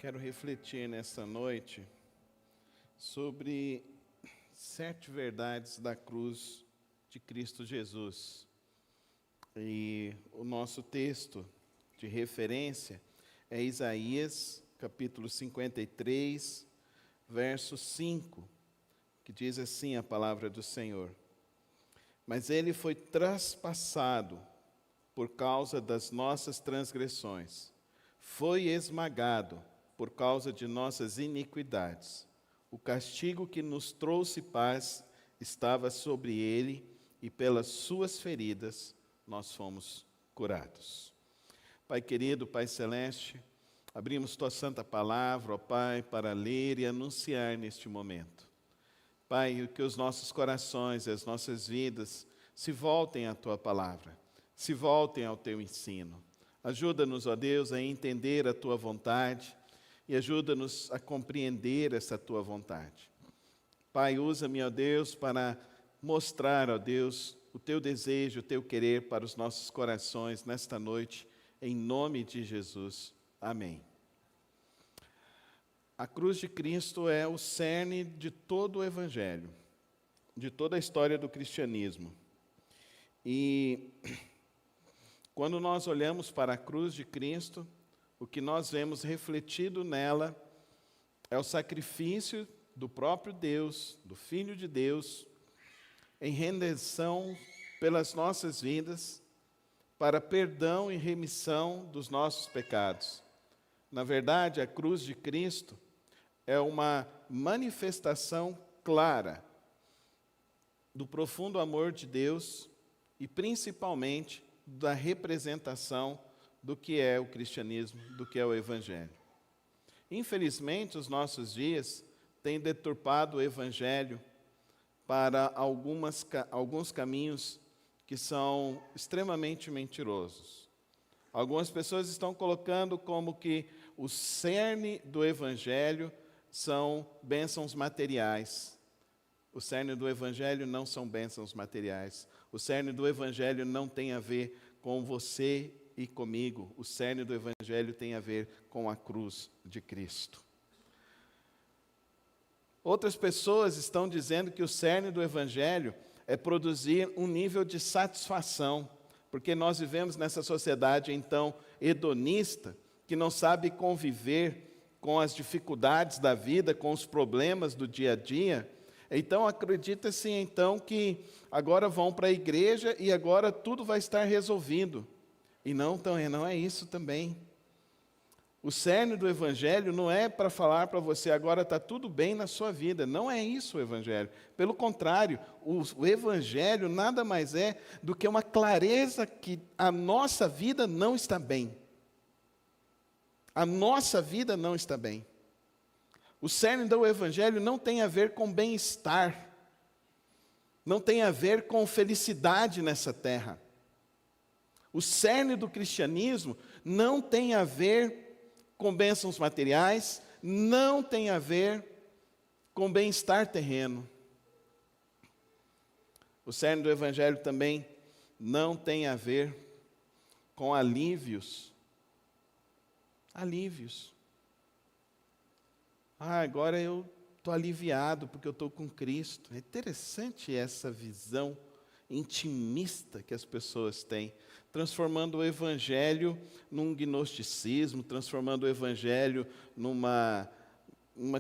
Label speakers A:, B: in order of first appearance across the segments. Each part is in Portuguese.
A: Quero refletir nesta noite sobre 7 verdades da cruz de Cristo Jesus. E o nosso texto de referência é Isaías, capítulo 53, verso 5, que diz assim a palavra do Senhor: Mas ele foi traspassado por causa das nossas transgressões, foi esmagado por causa de nossas iniquidades. O castigo que nos trouxe paz estava sobre ele, e pelas suas feridas nós fomos curados. Pai querido, Pai celeste, abrimos tua santa palavra, ó Pai, para ler e anunciar neste momento. Pai, que os nossos corações e as nossas vidas se voltem à tua palavra, se voltem ao teu ensino. Ajuda-nos, ó Deus, a entender a tua vontade e ajuda-nos a compreender essa tua vontade. Pai, usa-me, ó Deus, para mostrar, ó Deus, o teu desejo, o teu querer para os nossos corações nesta noite, em nome de Jesus. Amém. A cruz de Cristo é o cerne de todo o Evangelho, de toda a história do cristianismo. E quando nós olhamos para a cruz de Cristo, o que nós vemos refletido nela é o sacrifício do próprio Deus, do Filho de Deus, em redenção pelas nossas vidas, para perdão e remissão dos nossos pecados. Na verdade, a cruz de Cristo é uma manifestação clara do profundo amor de Deus e principalmente da representação do que é o cristianismo, do que é o Evangelho. Infelizmente, os nossos dias têm deturpado o Evangelho para alguns caminhos que são extremamente mentirosos. Algumas pessoas estão colocando como que o cerne do Evangelho são bênçãos materiais. O cerne do Evangelho não são bênçãos materiais. O cerne do Evangelho não tem a ver com você e comigo. O cerne do Evangelho tem a ver com a cruz de Cristo. Outras pessoas estão dizendo que o cerne do Evangelho é produzir um nível de satisfação, porque nós vivemos nessa sociedade, então, hedonista, que não sabe conviver com as dificuldades da vida, com os problemas do dia a dia. Então, acredita-se, então, que agora vão para a igreja e agora tudo vai estar resolvido. E não é isso também. O cerne do Evangelho não é para falar para você, agora está tudo bem na sua vida. Não é isso o Evangelho. Pelo contrário, o Evangelho nada mais é do que uma clareza que a nossa vida não está bem. A nossa vida não está bem. O cerne do Evangelho não tem a ver com bem-estar. Não tem a ver com felicidade nessa terra. O cerne do cristianismo não tem a ver com bênçãos materiais, não tem a ver com bem-estar terreno. O cerne do Evangelho também não tem a ver com alívios. Alívios. Agora eu estou aliviado porque eu estou com Cristo. É interessante essa visão intimista que as pessoas têm, transformando o Evangelho num gnosticismo, transformando o Evangelho numa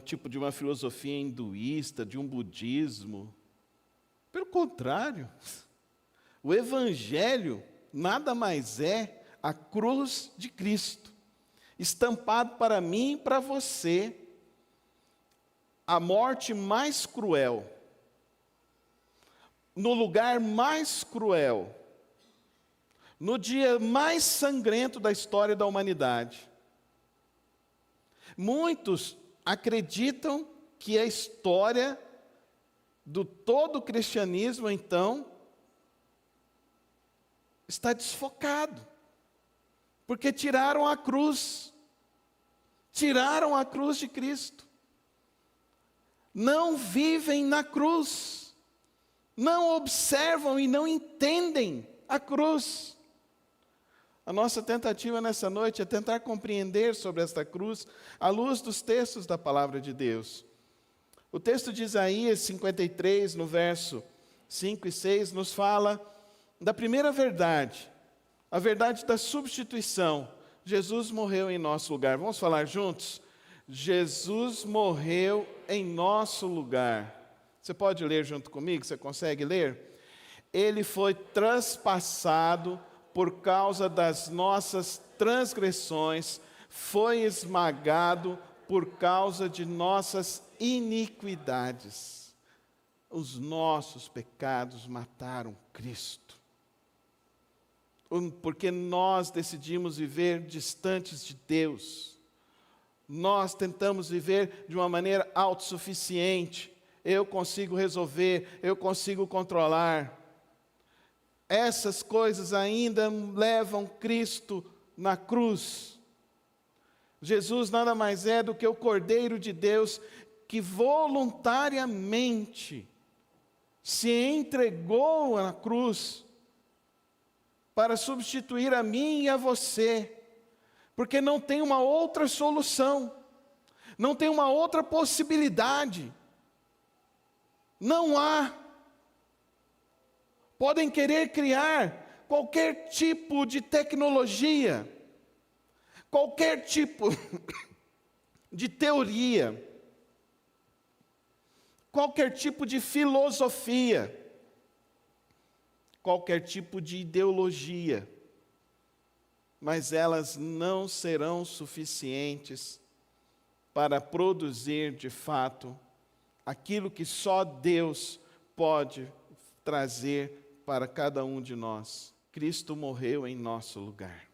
A: tipo de uma filosofia hinduísta, de um budismo. Pelo contrário, o Evangelho nada mais é a cruz de Cristo, estampado para mim e para você, a morte mais cruel, no lugar mais cruel, no dia mais sangrento da história da humanidade. Muitos acreditam que a história do todo o cristianismo, então, está desfocado, porque tiraram a cruz de Cristo. Não vivem na cruz, não observam e não entendem a cruz. A nossa tentativa nessa noite é tentar compreender sobre esta cruz à luz dos textos da palavra de Deus. O texto de Isaías 53, no verso 5 e 6, nos fala da primeira verdade, a verdade da substituição. Jesus morreu em nosso lugar. Vamos falar juntos? Jesus morreu em nosso lugar. Você pode ler junto comigo? Você consegue ler? Ele foi traspassado por causa das nossas transgressões, foi esmagado por causa de nossas iniquidades. Os nossos pecados mataram Cristo. Porque nós decidimos viver distantes de Deus. Nós tentamos viver de uma maneira autossuficiente. Eu consigo resolver, eu consigo controlar. Essas coisas ainda levam Cristo na cruz. Jesus nada mais é do que o Cordeiro de Deus que voluntariamente se entregou na cruz para substituir a mim e a você, porque não tem uma outra solução, não tem uma outra possibilidade, não há. Podem querer criar qualquer tipo de tecnologia, qualquer tipo de teoria, qualquer tipo de filosofia, qualquer tipo de ideologia, mas elas não serão suficientes para produzir de fato aquilo que só Deus pode trazer para cada um de nós. Cristo morreu em nosso lugar.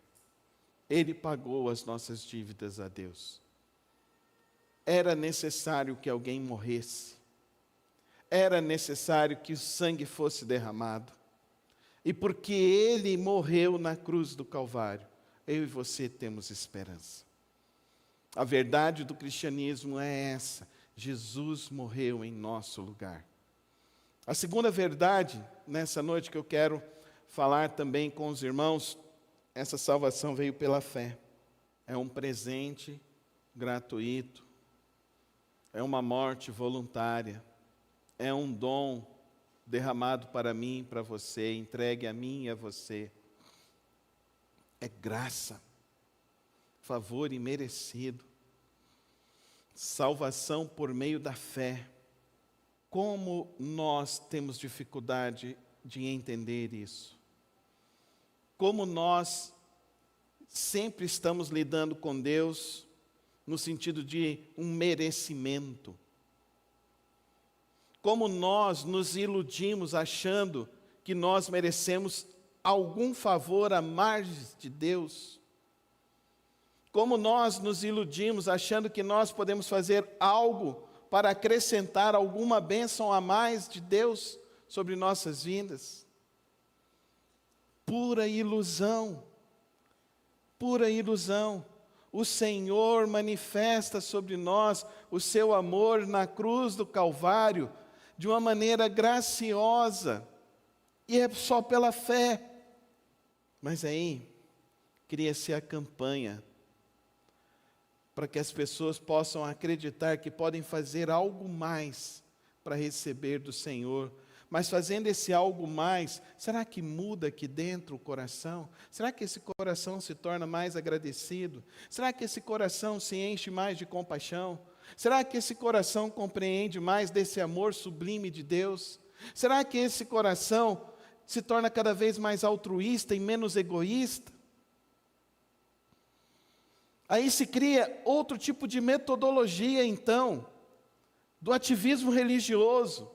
A: Ele pagou as nossas dívidas a Deus. Era necessário que alguém morresse. Era necessário que o sangue fosse derramado. E porque Ele morreu na cruz do Calvário, eu e você temos esperança. A verdade do cristianismo é essa: Jesus morreu em nosso lugar. A segunda verdade, nessa noite, que eu quero falar também com os irmãos, essa salvação veio pela fé. É um presente gratuito, é uma morte voluntária, é um dom derramado para mim, para você, entregue a mim e a você. É graça, favor imerecido, salvação por meio da fé. Como nós temos dificuldade de entender isso? Como nós sempre estamos lidando com Deus no sentido de um merecimento. Como nós nos iludimos achando que nós merecemos algum favor a mais de Deus. Como nós nos iludimos achando que nós podemos fazer algo para acrescentar alguma bênção a mais de Deus sobre nossas vidas. Pura ilusão, pura ilusão. O Senhor manifesta sobre nós o seu amor na cruz do Calvário de uma maneira graciosa, e é só pela fé. Mas aí, cria-se a campanha para que as pessoas possam acreditar que podem fazer algo mais para receber do Senhor. Mas fazendo esse algo mais, será que muda aqui dentro o coração? Será que esse coração se torna mais agradecido? Será que esse coração se enche mais de compaixão? Será que esse coração compreende mais desse amor sublime de Deus? Será que esse coração se torna cada vez mais altruísta e menos egoísta? Aí se cria outro tipo de metodologia, então, do ativismo religioso.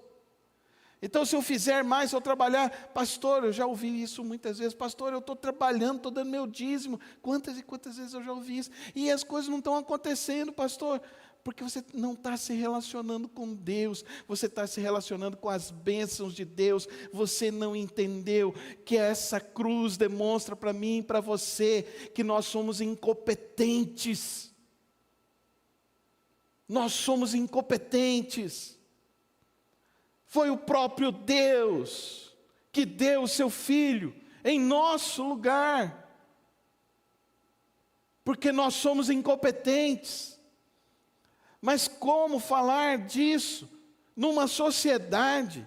A: Então, se eu fizer mais, se eu trabalhar, pastor, eu já ouvi isso muitas vezes, pastor, eu estou trabalhando, estou dando meu dízimo, quantas e quantas vezes eu já ouvi isso, e as coisas não estão acontecendo, pastor, porque você não está se relacionando com Deus, você está se relacionando com as bênçãos de Deus, você não entendeu que essa cruz demonstra para mim e para você que nós somos incompetentes. Nós somos incompetentes. Foi o próprio Deus que deu o seu Filho em nosso lugar. porque nós somos incompetentes. Mas como falar disso numa sociedade,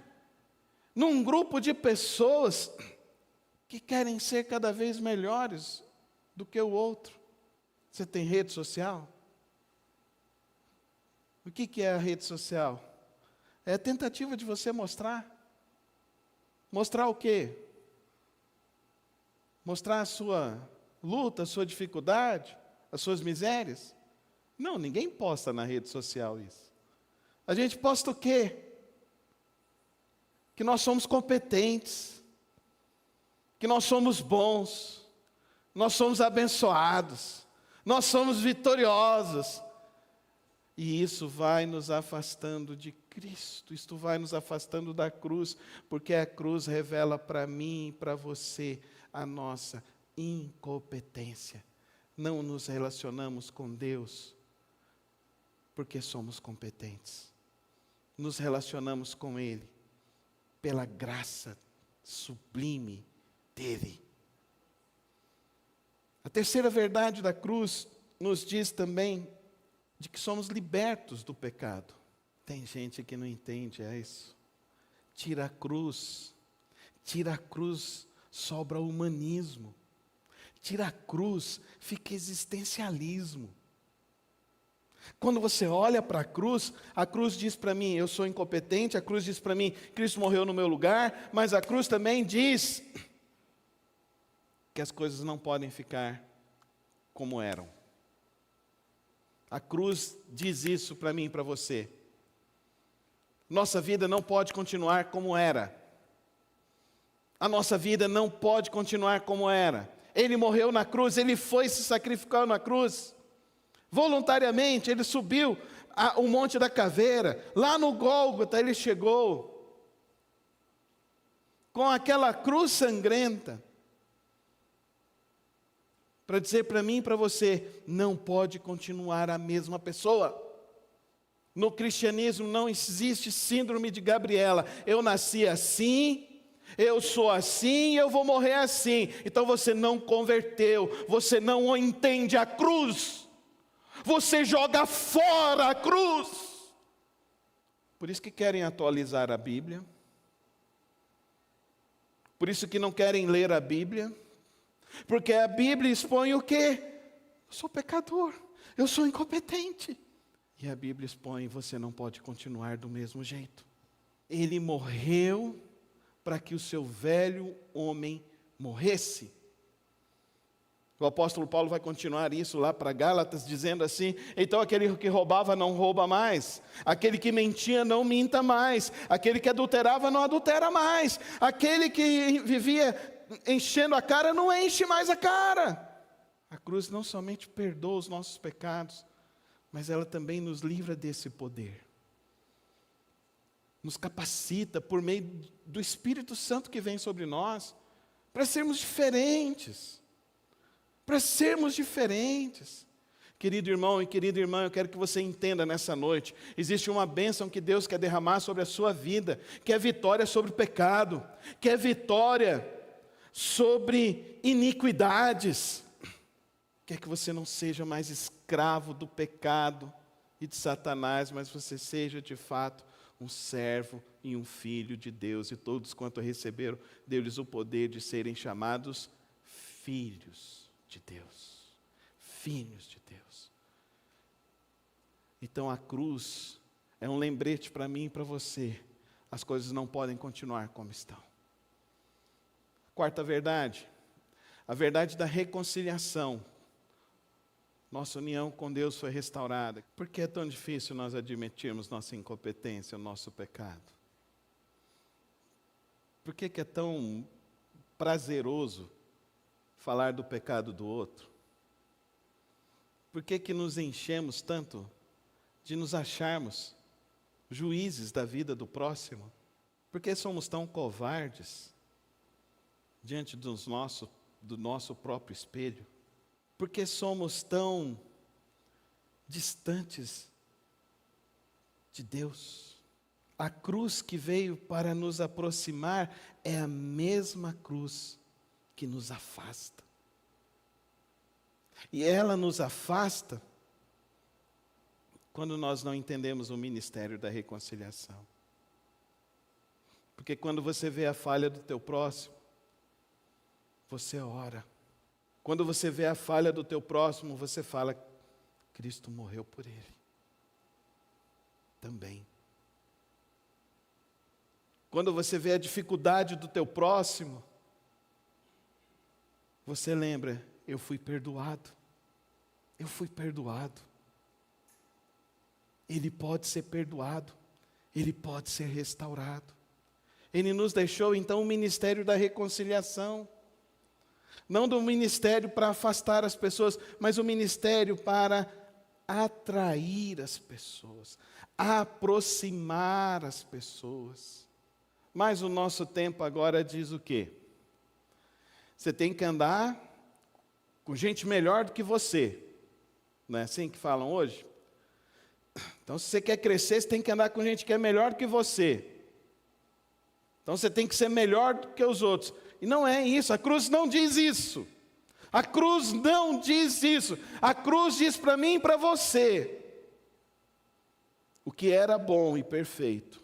A: num grupo de pessoas que querem ser cada vez melhores do que o outro? Você tem rede social? O que é a rede social? É a tentativa de você mostrar. Mostrar o quê? Mostrar a sua luta, a sua dificuldade, as suas misérias? Não, ninguém posta na rede social isso. A gente posta o quê? Que nós somos competentes, que nós somos bons, nós somos abençoados, nós somos vitoriosos. E isso vai nos afastando de Cristo, isto vai nos afastando da cruz, porque a cruz revela para mim e para você a nossa incompetência. Não nos relacionamos com Deus porque somos competentes. Nos relacionamos com Ele pela graça sublime dEle. A terceira verdade da cruz nos diz também de que somos libertos do pecado. Tem gente que não entende isso. Tira a cruz, sobra humanismo. Tira a cruz, fica existencialismo. Quando você olha para a cruz diz para mim, eu sou incompetente, a cruz diz para mim, Cristo morreu no meu lugar, mas a cruz também diz que as coisas não podem ficar como eram. A cruz diz isso para mim e para você. Nossa vida não pode continuar como era. A nossa vida não pode continuar como era. Ele morreu na cruz, Ele foi se sacrificar na cruz. Voluntariamente, Ele subiu o Monte da Caveira. Lá no Gólgota, Ele chegou com aquela cruz sangrenta para dizer para mim e para você, não pode continuar a mesma pessoa. No cristianismo não existe síndrome de Gabriela. Eu nasci assim, eu sou assim, eu vou morrer assim. Então você não converteu, você não entende a cruz. Você joga fora a cruz. Por isso que querem atualizar a Bíblia. Por isso que não querem ler a Bíblia. Porque a Bíblia expõe o quê? Eu sou pecador, eu sou incompetente. E a Bíblia expõe, você não pode continuar do mesmo jeito. Ele morreu para que o seu velho homem morresse. O apóstolo Paulo vai continuar isso lá para Gálatas, dizendo assim, então aquele que roubava não rouba mais, aquele que mentia não minta mais, aquele que adulterava não adultera mais, aquele que vivia enchendo a cara não enche mais a cara. A cruz não somente perdoa os nossos pecados, mas ela também nos livra desse poder. Nos capacita por meio do Espírito Santo que vem sobre nós, para sermos diferentes. Para sermos diferentes. Querido irmão e querida irmã, eu quero que você entenda nessa noite, existe uma bênção que Deus quer derramar sobre a sua vida, que é vitória sobre o pecado, que é vitória sobre iniquidades. Quer que você não seja mais escravo do pecado e de Satanás, mas você seja de fato um servo e um filho de Deus. E todos quanto receberam, deu-lhes o poder de serem chamados filhos de Deus. Filhos de Deus. Então a cruz é um lembrete para mim e para você. As coisas não podem continuar como estão. Quarta verdade, a verdade da reconciliação. Nossa união com Deus foi restaurada. Por que é tão difícil nós admitirmos nossa incompetência, o nosso pecado? Por que é tão prazeroso falar do pecado do outro? Por que nos enchemos tanto de nos acharmos juízes da vida do próximo? Por que somos tão covardes diante do nosso próprio espelho? Por que somos tão distantes de Deus? A cruz que veio para nos aproximar é a mesma cruz que nos afasta. E ela nos afasta quando nós não entendemos o ministério da reconciliação. Porque quando você vê a falha do teu próximo, você ora. Quando você vê a falha do teu próximo, você fala, Cristo morreu por ele. Também. Quando você vê a dificuldade do teu próximo, você lembra, eu fui perdoado. Eu fui perdoado. Ele pode ser perdoado. Ele pode ser restaurado. Ele nos deixou então o ministério da reconciliação. Não do ministério para afastar as pessoas, mas o ministério para atrair as pessoas, aproximar as pessoas. Mas o nosso tempo agora diz o quê? Você tem que andar com gente melhor do que você. Não é assim que falam hoje? Então, se você quer crescer, você tem que andar com gente que é melhor do que você. Então, você tem que ser melhor do que os outros. E não é isso, a cruz não diz isso. A cruz não diz isso. A cruz diz para mim e para você o que era bom e perfeito.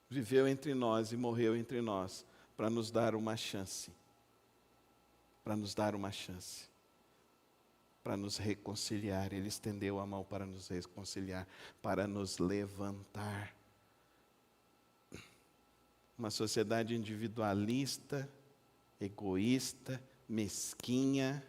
A: Viveu entre nós e morreu entre nós para nos dar uma chance. Para nos dar uma chance. Para nos reconciliar. Ele estendeu a mão para nos reconciliar, para nos levantar. Uma sociedade individualista, egoísta, mesquinha,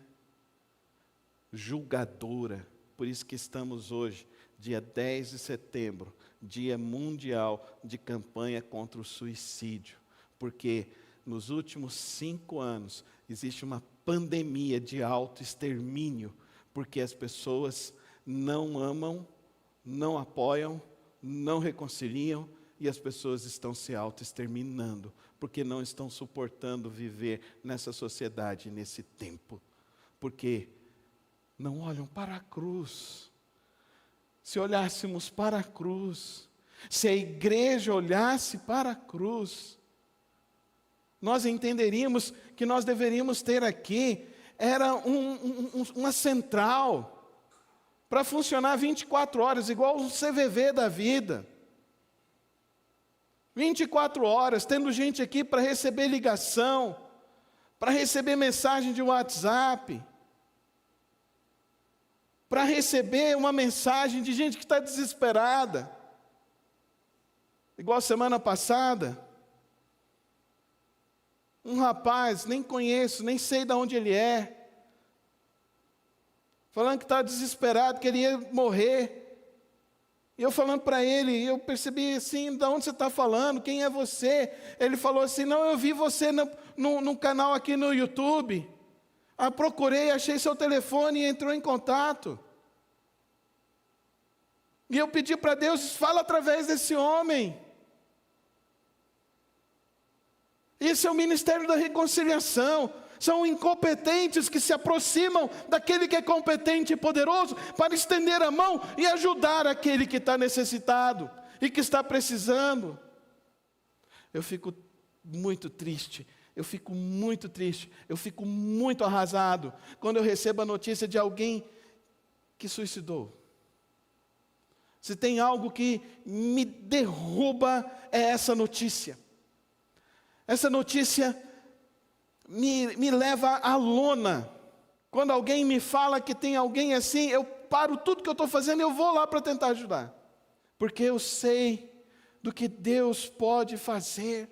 A: julgadora. Por isso que estamos hoje, dia 10 de setembro, Dia Mundial de Campanha contra o Suicídio. Porque nos últimos 5 anos existe uma pandemia de autoextermínio, porque as pessoas não amam, não apoiam, não reconciliam, e as pessoas estão se autoexterminando, porque não estão suportando viver nessa sociedade, nesse tempo. Porque não olham para a cruz. Se olhássemos para a cruz, se a igreja olhasse para a cruz, nós entenderíamos que nós deveríamos ter aqui, era uma central, para funcionar 24 horas, igual o CVV da vida. 24 horas, tendo gente aqui para receber ligação, para receber mensagem de WhatsApp, para receber uma mensagem de gente que está desesperada. Igual semana passada, um rapaz, nem conheço, nem sei de onde ele é, falando que está desesperado, que ele ia morrer. E eu falando para ele, eu percebi assim, de onde você está falando, quem é você? Ele falou assim, não, eu vi você no canal aqui no YouTube. Procurei, achei seu telefone e entrou em contato. E eu pedi para Deus, fala através desse homem. Esse é o ministério da reconciliação. São incompetentes que se aproximam daquele que é competente e poderoso para estender a mão e ajudar aquele que está necessitado e que está precisando. Eu fico muito triste, eu fico muito arrasado quando eu recebo a notícia de alguém que suicidou. Se tem algo que me derruba, é essa notícia. Essa notícia me leva à lona. Quando alguém me fala que tem alguém assim, eu paro tudo que eu estou fazendo e eu vou lá para tentar ajudar. Porque eu sei do que Deus pode fazer.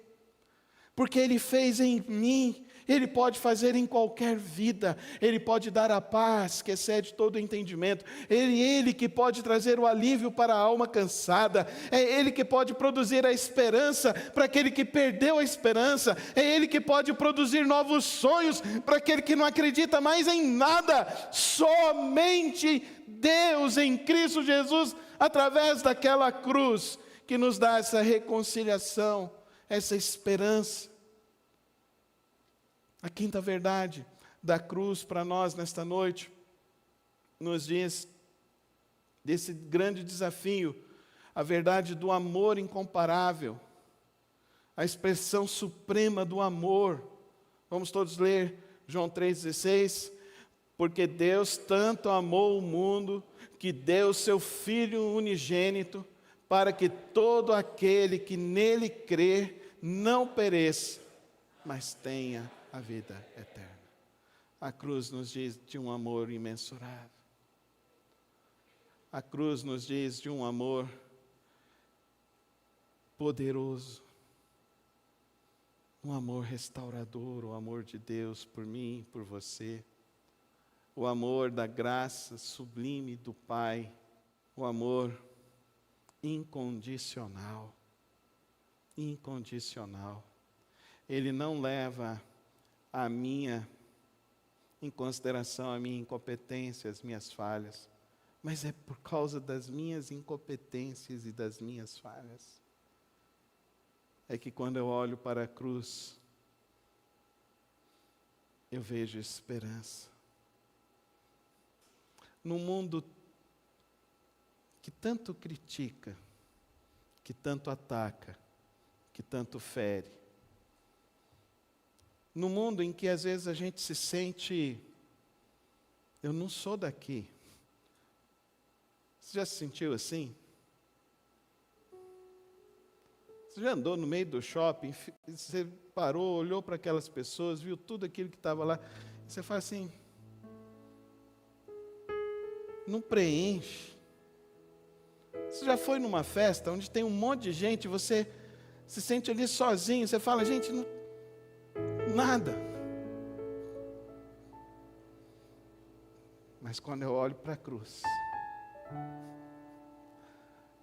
A: Porque Ele fez em mim, Ele pode fazer em qualquer vida. Ele pode dar a paz que excede todo o entendimento. Ele que pode trazer o alívio para a alma cansada. É Ele que pode produzir a esperança para aquele que perdeu a esperança. É Ele que pode produzir novos sonhos para aquele que não acredita mais em nada. Somente Deus em Cristo Jesus, através daquela cruz, que nos dá essa reconciliação, essa esperança. A quinta verdade da cruz para nós nesta noite nos diz desse grande desafio, a verdade do amor incomparável, a expressão suprema do amor. Vamos todos ler João 3,16. Porque Deus tanto amou o mundo, que deu seu Filho unigênito, para que todo aquele que nele crê não pereça, mas tenha a vida eterna. A cruz nos diz de um amor imensurável. A cruz nos diz de um amor poderoso. Um amor restaurador, o amor de Deus por mim, por você. O amor da graça sublime do Pai. O amor incondicional. Incondicional. Ele não leva em consideração a minha incompetência, as minhas falhas, mas é por causa das minhas incompetências e das minhas falhas. É que quando eu olho para a cruz, eu vejo esperança. Num mundo que tanto critica, que tanto ataca, que tanto fere, no mundo em que às vezes a gente se sente, eu não sou daqui. Você já se sentiu assim? Você já andou no meio do shopping, você parou, olhou para aquelas pessoas, viu tudo aquilo que estava lá, e você fala assim, não preenche. Você já foi numa festa onde tem um monte de gente, você se sente ali sozinho, você fala, gente, nada. Mas quando eu olho para a cruz,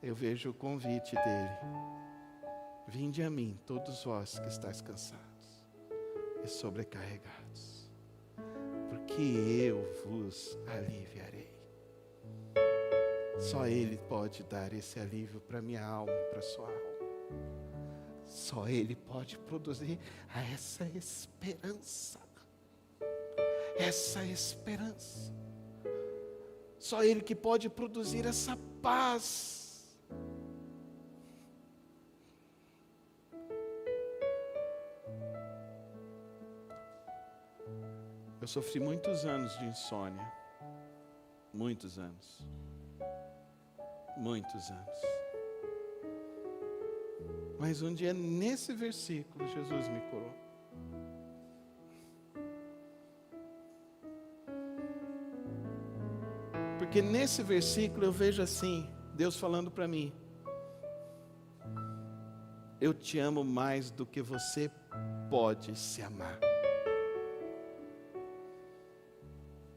A: eu vejo o convite dele. Vinde a mim, todos vós que estáis cansados e sobrecarregados, porque eu vos aliviarei. Só Ele pode dar esse alívio para minha alma, para a sua alma. Só Ele pode produzir essa esperança. Essa esperança. Só Ele que pode produzir essa paz. Eu sofri muitos anos de insônia. Muitos anos. Muitos anos. Mas um dia, nesse versículo, Jesus me curou. Porque nesse versículo eu vejo assim, Deus falando para mim, eu te amo mais do que você pode se amar.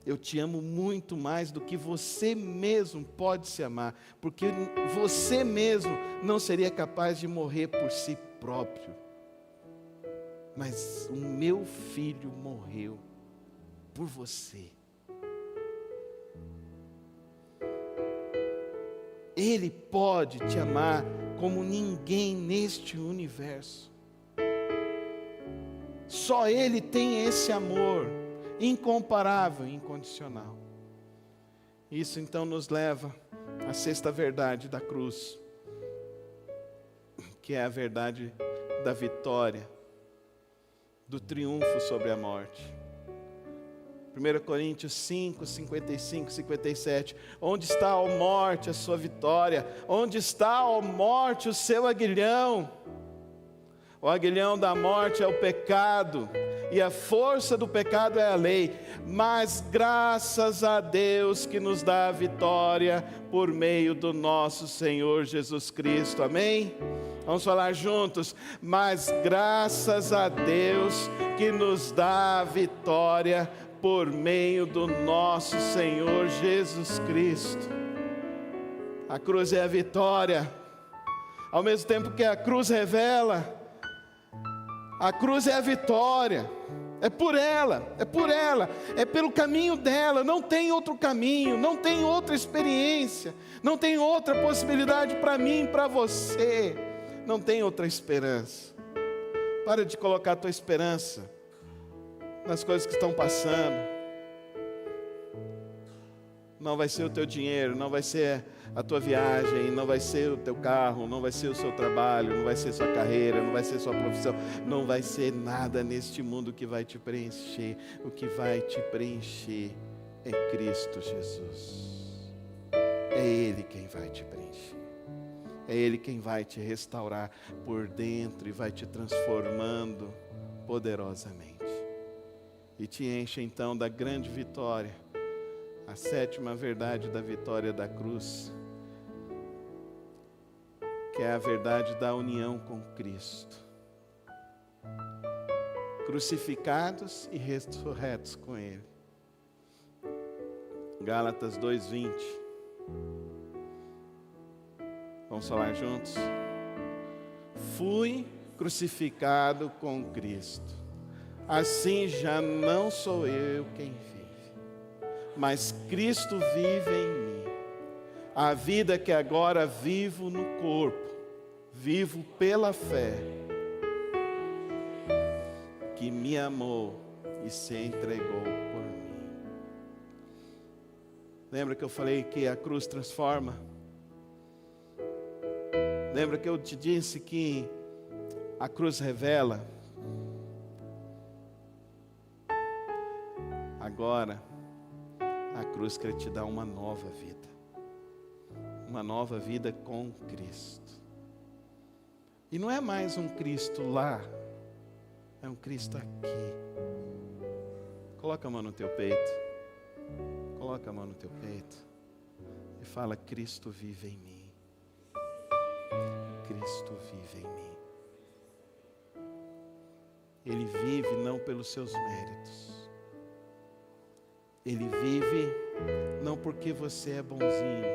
A: Eu te amo muito mais do que você mesmo pode se amar, porque você mesmo não seria capaz de morrer por si próprio. Mas o meu filho morreu por você. Ele pode te amar como ninguém neste universo. Só Ele tem esse amor incomparável, incondicional. Isso então nos leva à sexta verdade da cruz, que é a verdade da vitória, do triunfo sobre a morte. 1 Coríntios 5, 55, 57. Onde está, ó morte, a sua vitória? Onde está, ó morte, o seu aguilhão? O aguilhão da morte é o pecado, e a força do pecado é a lei. Mas graças a Deus que nos dá a vitória por meio do nosso Senhor Jesus Cristo. Amém? Vamos falar juntos. Mas graças a Deus que nos dá a vitória por meio do nosso Senhor Jesus Cristo. A cruz é a vitória. Ao mesmo tempo que a cruz revela, a cruz é a vitória. É por ela, é pelo caminho dela. Não tem outro caminho, não tem outra experiência, não tem outra possibilidade para mim, para você. Não tem outra esperança. Para de colocar a tua esperança nas coisas que estão passando. Não vai ser o teu dinheiro, não vai ser a tua viagem, não vai ser o teu carro, não vai ser o seu trabalho, não vai ser sua carreira, não vai ser sua profissão, não vai ser nada neste mundo que vai te preencher. O que vai te preencher é Cristo Jesus. É Ele quem vai te preencher. É Ele quem vai te restaurar por dentro e vai te transformando poderosamente. E te enche então da grande vitória, a 7ª verdade da vitória da cruz, que é a verdade da união com Cristo. Crucificados e ressurretos com Ele. Gálatas 2:20. Vamos falar juntos? Fui crucificado com Cristo. Assim já não sou eu quem vive, mas Cristo vive em mim. A vida que agora vivo no corpo, vivo pela fé, que me amou e se entregou por mim. Lembra que eu falei que a cruz transforma? Lembra que eu te disse que a cruz revela? Agora, a cruz quer te dar uma nova vida. Uma nova vida com Cristo. E não é mais um Cristo lá, é um Cristo aqui. Coloca a mão no teu peito. Coloca a mão no teu peito. E fala: Cristo vive em mim. Cristo vive em mim. Ele vive não pelos seus méritos. Ele vive não porque você é bonzinho.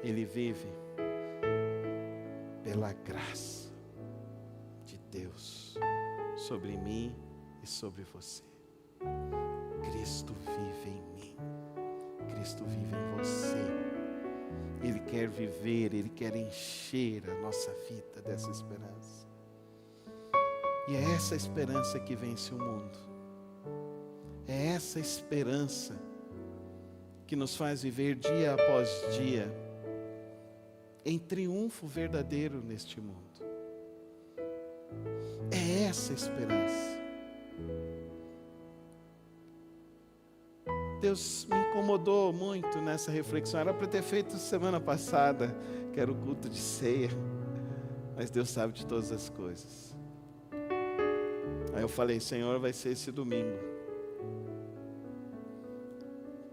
A: Ele vive pela graça de Deus sobre mim e sobre você. Cristo vive em mim. Cristo vive em você. Ele quer viver, Ele quer encher a nossa vida dessa esperança. E é essa esperança que vence o mundo. É essa esperança que nos faz viver dia após dia em triunfo verdadeiro neste mundo. É essa esperança. Deus me incomodou muito nessa reflexão. Era para ter feito semana passada, que era o culto de ceia, mas Deus sabe de todas as coisas. Aí eu falei: Senhor, vai ser esse domingo.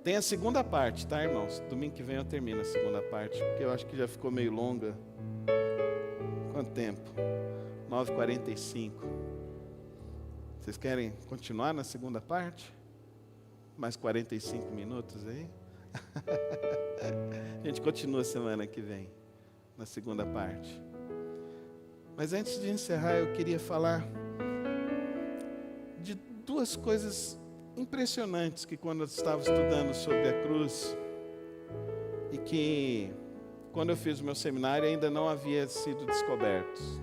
A: Tem a segunda parte, tá, irmãos? Domingo que vem eu termino a segunda parte, porque eu acho que já ficou meio longa. Quanto tempo? 9h45. Vocês querem continuar na segunda parte? Mais 45 minutos aí? A gente continua semana que vem, na segunda parte. Mas antes de encerrar, eu queria falar de duas coisas impressionantes que quando eu estava estudando sobre a cruz, e que quando eu fiz o meu seminário ainda não havia sido descobertos.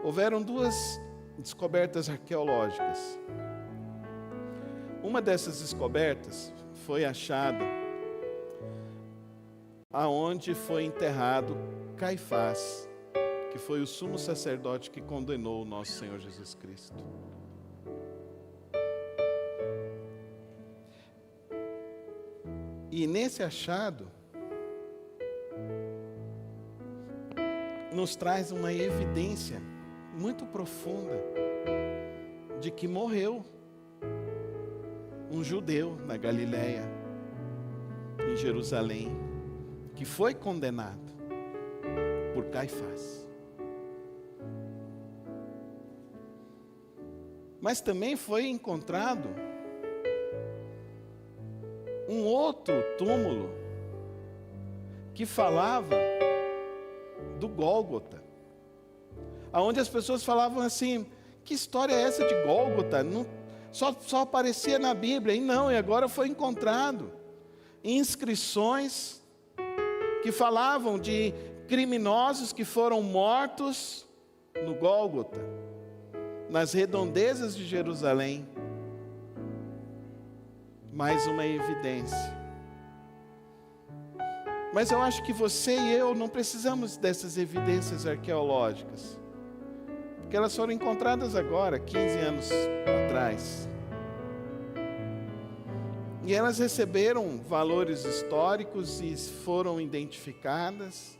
A: Houveram duas descobertas arqueológicas. Uma dessas descobertas foi achada aonde foi enterrado Caifás, que foi o sumo sacerdote que condenou o nosso Senhor Jesus Cristo. E nesse achado, nos traz uma evidência muito profunda de que morreu um judeu na Galileia, em Jerusalém, que foi condenado por Caifás. Mas também foi encontrado um outro túmulo que falava do Gólgota, aonde as pessoas falavam assim: que história é essa de Gólgota? Não, só aparecia na Bíblia. E não, e agora foi encontrado inscrições que falavam de criminosos que foram mortos no Gólgota, nas redondezas de Jerusalém. Mais uma evidência. Mas eu acho que você e eu não precisamos dessas evidências arqueológicas, porque elas foram encontradas agora, 15 anos atrás. E elas receberam valores históricos e foram identificadas.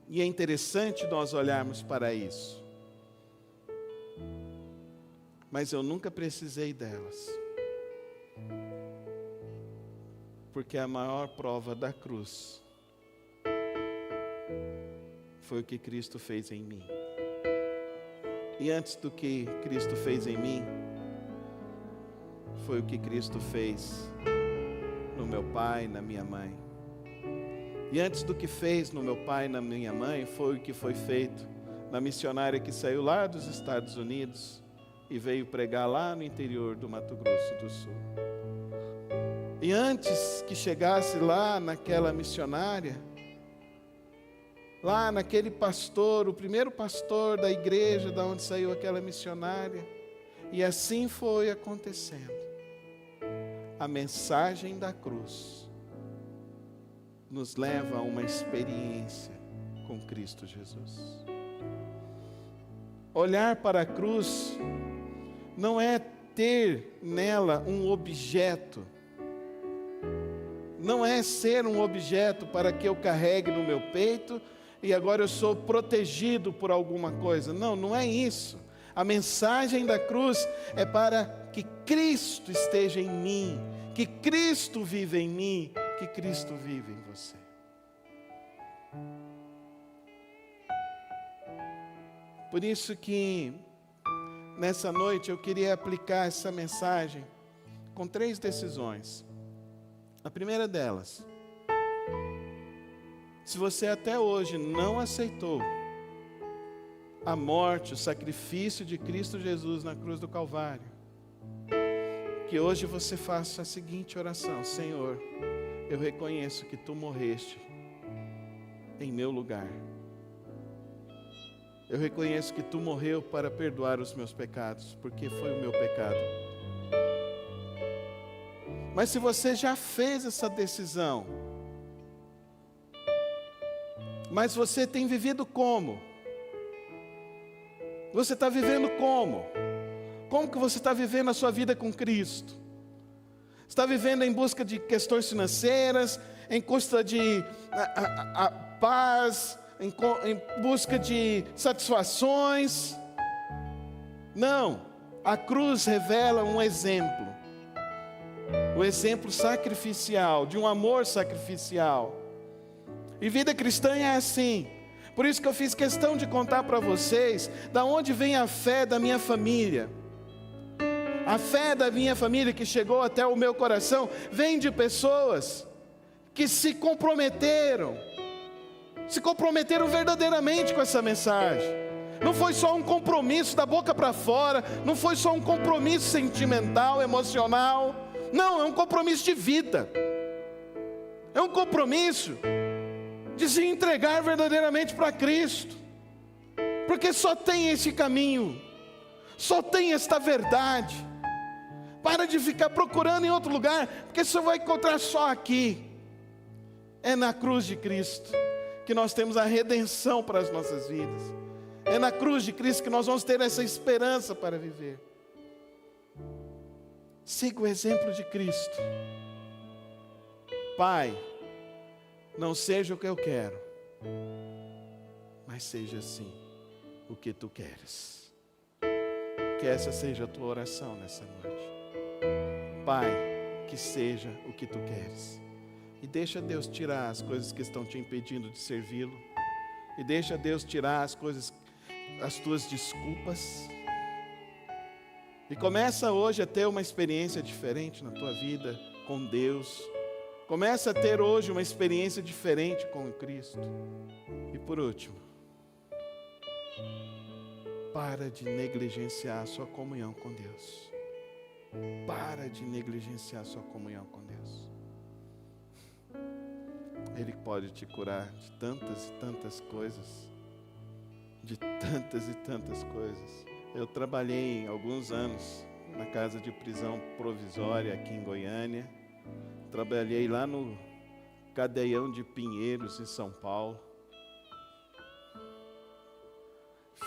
A: E é interessante nós olharmos para isso. Mas eu nunca precisei delas. Porque a maior prova da cruz foi o que Cristo fez em mim. E antes do que Cristo fez em mim, foi o que Cristo fez no meu pai, na minha mãe. E antes do que fez no meu pai e na minha mãe, foi o que foi feito na missionária que saiu lá dos Estados Unidos e veio pregar lá no interior do Mato Grosso do Sul. E antes que chegasse lá naquela missionária, lá naquele pastor, o primeiro pastor da igreja da onde saiu aquela missionária, e assim foi acontecendo. A mensagem da cruz nos leva a uma experiência com Cristo Jesus. Olhar para a cruz não é ter nela um objeto, não é ser um objeto para que eu carregue no meu peito e agora eu sou protegido por alguma coisa. Não, não é isso. A mensagem da cruz é para que Cristo esteja em mim, que Cristo vive em mim, que Cristo vive em você. Por isso que nessa noite eu queria aplicar essa mensagem com 3 decisões. A primeira delas: se você até hoje não aceitou a morte, o sacrifício de Cristo Jesus na cruz do Calvário, que hoje você faça a seguinte oração: Senhor, eu reconheço que Tu morreste em meu lugar. Eu reconheço que Tu morreu para perdoar os meus pecados, porque foi o meu pecado. Mas se você já fez essa decisão, mas você tem vivido como? Você está vivendo como? Como que você está vivendo a sua vida com Cristo? Está vivendo em busca de questões financeiras, em busca de paz, em busca de satisfações? Não, a cruz revela um exemplo. O exemplo sacrificial, de um amor sacrificial. E vida cristã é assim. Por isso que eu fiz questão de contar para vocês da onde vem a fé da minha família. A fé da minha família que chegou até o meu coração vem de pessoas que se comprometeram verdadeiramente com essa mensagem. Não foi só um compromisso da boca para fora, não foi só um compromisso sentimental, emocional. Não, é um compromisso de vida. É um compromisso de se entregar verdadeiramente para Cristo. Porque só tem esse caminho, só tem esta verdade. Para de ficar procurando em outro lugar, porque você vai encontrar só aqui. É na cruz de Cristo que nós temos a redenção para as nossas vidas. É na cruz de Cristo que nós vamos ter essa esperança para viver. Siga o exemplo de Cristo. Pai, não seja o que eu quero, mas seja assim o que Tu queres. Que essa seja a tua oração nessa noite. Pai, que seja o que Tu queres. E deixa Deus tirar as coisas que estão te impedindo de servi-lo. E deixa Deus tirar as coisas, as tuas desculpas. E começa hoje a ter uma experiência diferente na tua vida com Deus. Começa a ter hoje uma experiência diferente com Cristo. E por último, para de negligenciar a sua comunhão com Deus. Para de negligenciar a sua comunhão com Deus. Ele pode te curar de tantas e tantas coisas. De tantas e tantas coisas. Eu trabalhei alguns anos na casa de prisão provisória aqui em Goiânia. Trabalhei lá no Cadeião de Pinheiros, em São Paulo.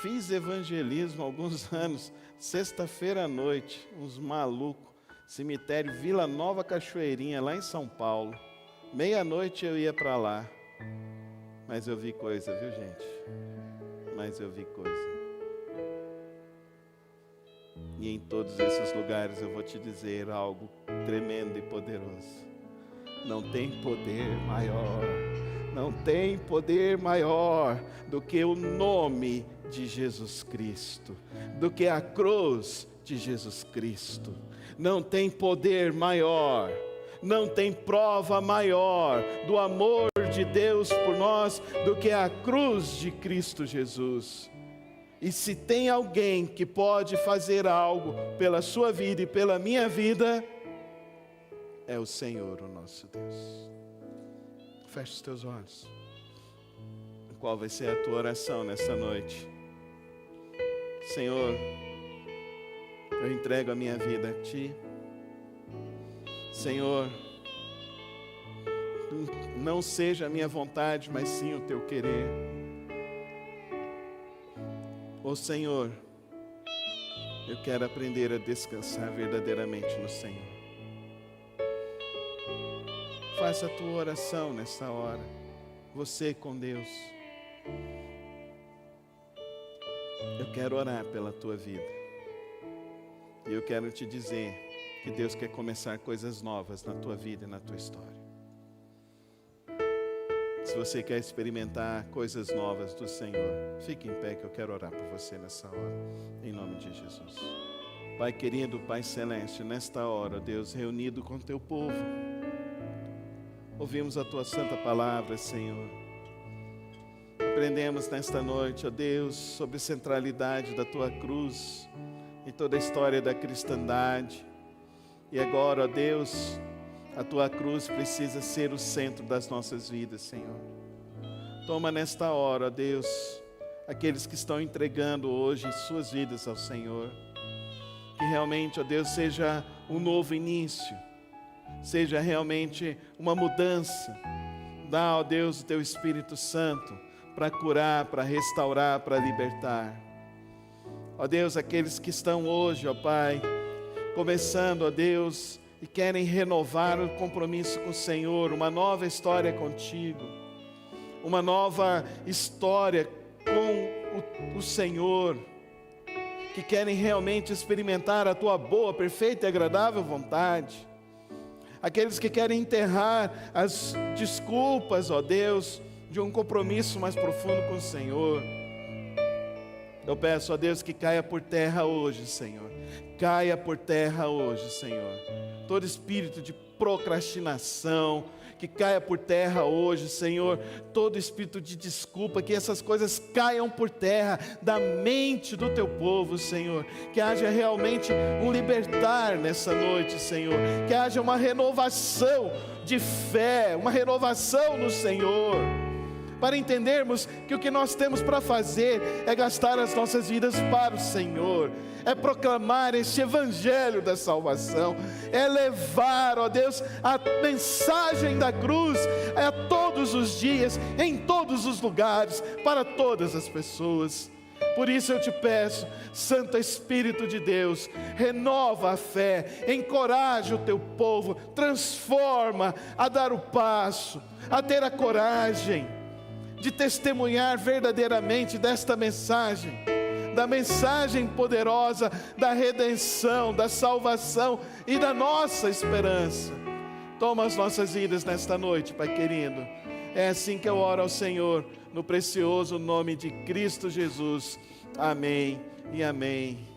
A: Fiz evangelismo há alguns anos. Sexta-feira à noite, uns malucos cemitério Vila Nova Cachoeirinha, lá em São Paulo. Meia-noite eu ia para lá. Mas eu vi coisa, viu, gente? Mas eu vi coisa. E em todos esses lugares eu vou te dizer algo tremendo e poderoso. Não tem poder maior, não tem poder maior do que o nome de Jesus Cristo, do que a cruz de Jesus Cristo. Não tem poder maior, não tem prova maior do amor de Deus por nós do que a cruz de Cristo Jesus. E se tem alguém que pode fazer algo pela sua vida e pela minha vida, é o Senhor, o nosso Deus. Feche os teus olhos. Qual vai ser a tua oração nessa noite? Senhor, eu entrego a minha vida a Ti. Senhor, não seja a minha vontade, mas sim o Teu querer. Ó Senhor, eu quero aprender a descansar verdadeiramente no Senhor. Faça a tua oração nessa hora, você com Deus. Eu quero orar pela tua vida. E eu quero te dizer que Deus quer começar coisas novas na tua vida e na tua história. Se você quer experimentar coisas novas do Senhor, fique em pé que eu quero orar por você nessa hora, em nome de Jesus. Pai querido, Pai celeste, nesta hora, Deus, reunido com teu povo, ouvimos a tua santa palavra, Senhor. Aprendemos nesta noite, ó Deus, sobre a centralidade da tua cruz em toda a história da cristandade. E agora, ó Deus, a tua cruz precisa ser o centro das nossas vidas, Senhor. Toma nesta hora, ó Deus, aqueles que estão entregando hoje suas vidas ao Senhor. Que realmente, ó Deus, seja um novo início, seja realmente uma mudança. Dá, ó Deus, o teu Espírito Santo para curar, para restaurar, para libertar. Ó Deus, aqueles que estão hoje, ó Pai, começando, ó Deus, e querem renovar o compromisso com o Senhor, uma nova história contigo, uma nova história com o Senhor, que querem realmente experimentar a tua boa, perfeita e agradável vontade. Aqueles que querem enterrar as desculpas, ó Deus, de um compromisso mais profundo com o Senhor. Eu peço a Deus que caia por terra hoje, Senhor. Caia por terra hoje, Senhor. Todo espírito de procrastinação, que caia por terra hoje, Senhor. Todo espírito de desculpa, que essas coisas caiam por terra da mente do teu povo, Senhor. Que haja realmente um libertar nessa noite, Senhor. Que haja uma renovação de fé, uma renovação no Senhor. Para entendermos que o que nós temos para fazer é gastar as nossas vidas para o Senhor, é proclamar este evangelho da salvação, é levar, ó Deus, a mensagem da cruz a todos os dias, em todos os lugares, para todas as pessoas. Por isso eu te peço, Santo Espírito de Deus, renova a fé, encoraja o teu povo, transforma a dar o passo, a ter a coragem de testemunhar verdadeiramente desta mensagem, da mensagem poderosa da redenção, da salvação e da nossa esperança. Toma as nossas vidas nesta noite, Pai querido. É assim que eu oro ao Senhor, no precioso nome de Cristo Jesus. Amém e amém.